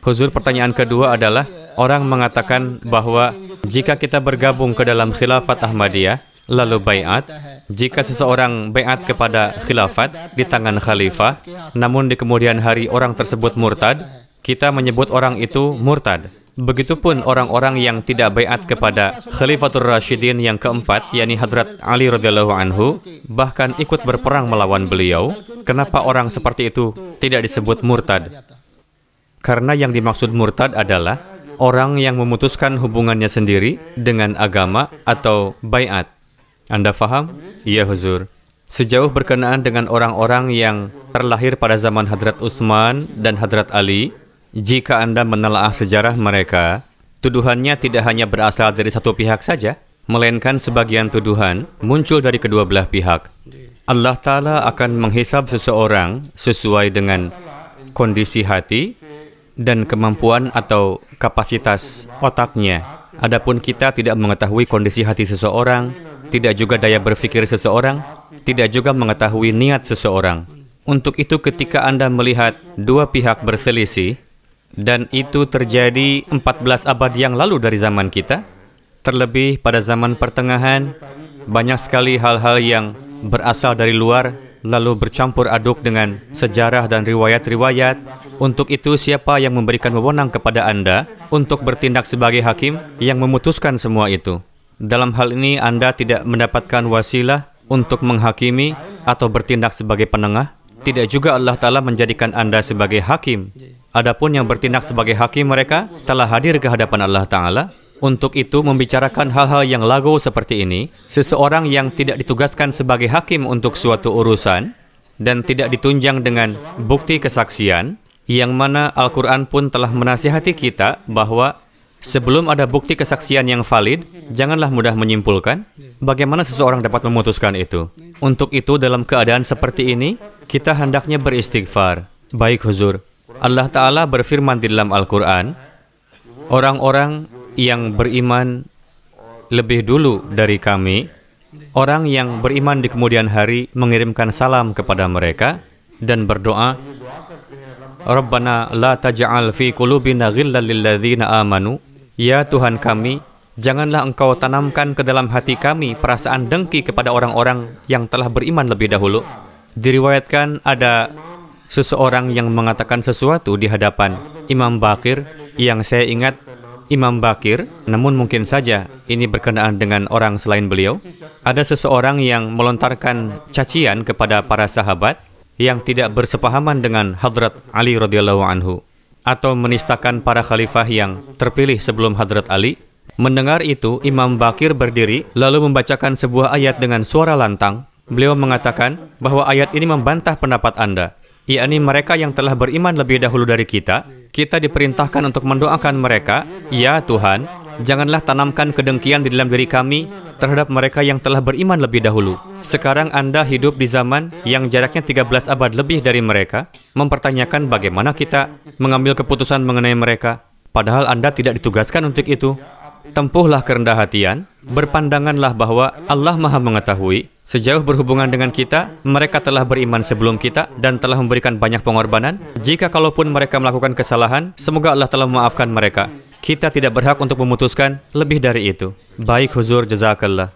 Huzur, pertanyaan kedua adalah, orang mengatakan bahwa jika kita bergabung ke dalam khilafat Ahmadiyah, lalu baiat, jika seseorang baiat kepada khilafat di tangan khalifah, namun di kemudian hari orang tersebut murtad, kita menyebut orang itu murtad. Begitupun orang-orang yang tidak baiat kepada Khalifatul Rasyidin yang keempat, yakni Hadrat Ali radhiyallahu anhu, bahkan ikut berperang melawan beliau, kenapa orang seperti itu tidak disebut murtad? Karena yang dimaksud murtad adalah orang yang memutuskan hubungannya sendiri dengan agama atau baiat. Anda faham? Iya, Huzur. Sejauh berkenaan dengan orang-orang yang terlahir pada zaman Hadrat Utsman dan Hadrat Ali, jika Anda menelaah sejarah mereka, tuduhannya tidak hanya berasal dari satu pihak saja, melainkan sebagian tuduhan muncul dari kedua belah pihak. Allah Ta'ala akan menghisab seseorang sesuai dengan kondisi hati dan kemampuan atau kapasitas otaknya. Adapun kita tidak mengetahui kondisi hati seseorang, tidak juga daya berpikir seseorang, tidak juga mengetahui niat seseorang. Untuk itu ketika Anda melihat dua pihak berselisih, dan itu terjadi 14 abad yang lalu dari zaman kita, terlebih pada zaman pertengahan, banyak sekali hal-hal yang berasal dari luar, lalu bercampur aduk dengan sejarah dan riwayat-riwayat. Untuk itu, siapa yang memberikan wewenang kepada Anda untuk bertindak sebagai hakim yang memutuskan semua itu? Dalam hal ini, Anda tidak mendapatkan wasilah untuk menghakimi atau bertindak sebagai penengah. Tidak juga Allah Ta'ala menjadikan Anda sebagai hakim. Adapun yang bertindak sebagai hakim mereka telah hadir ke hadapan Allah Ta'ala. Untuk itu, membicarakan hal-hal yang lagu seperti ini, seseorang yang tidak ditugaskan sebagai hakim untuk suatu urusan dan tidak ditunjang dengan bukti kesaksian, yang mana Al-Quran pun telah menasihati kita bahwa sebelum ada bukti kesaksian yang valid, janganlah mudah menyimpulkan. Bagaimana seseorang dapat memutuskan itu? Untuk itu, dalam keadaan seperti ini, kita hendaknya beristighfar. Baik, Huzur. Allah Ta'ala berfirman di dalam Al-Quran, orang-orang yang beriman lebih dulu dari kami, orang yang beriman di kemudian hari mengirimkan salam kepada mereka dan berdoa, Rabbana la taj'al fi qulubina ghillan lil ladzina amanu. Ya Tuhan kami, janganlah Engkau tanamkan ke dalam hati kami perasaan dengki kepada orang-orang yang telah beriman lebih dahulu. Diriwayatkan ada seseorang yang mengatakan sesuatu di hadapan Imam Baqir, yang saya ingat Imam Baqir, namun mungkin saja ini berkenaan dengan orang selain beliau. Ada seseorang yang melontarkan cacian kepada para sahabat yang tidak bersepahaman dengan Hadrat Ali radhiyallahu anhu, atau menistakan para khalifah yang terpilih sebelum Hadrat Ali. Mendengar itu, Imam Baqir berdiri lalu membacakan sebuah ayat dengan suara lantang. Beliau mengatakan bahwa ayat ini membantah pendapat Anda, yakni mereka yang telah beriman lebih dahulu dari kita diperintahkan untuk mendoakan mereka, ya Tuhan, janganlah tanamkan kedengkian di dalam diri kami terhadap mereka yang telah beriman lebih dahulu. Sekarang Anda hidup di zaman yang jaraknya 13 abad lebih dari mereka, mempertanyakan bagaimana kita mengambil keputusan mengenai mereka, padahal Anda tidak ditugaskan untuk itu. Tempuhlah kerendah hatian, berpandanganlah bahwa Allah Maha mengetahui. Sejauh berhubungan dengan kita, mereka telah beriman sebelum kita dan telah memberikan banyak pengorbanan. Jika kalaupun mereka melakukan kesalahan, semoga Allah telah memaafkan mereka. Kita tidak berhak untuk memutuskan lebih dari itu. Baik, Huzur, jazakallah.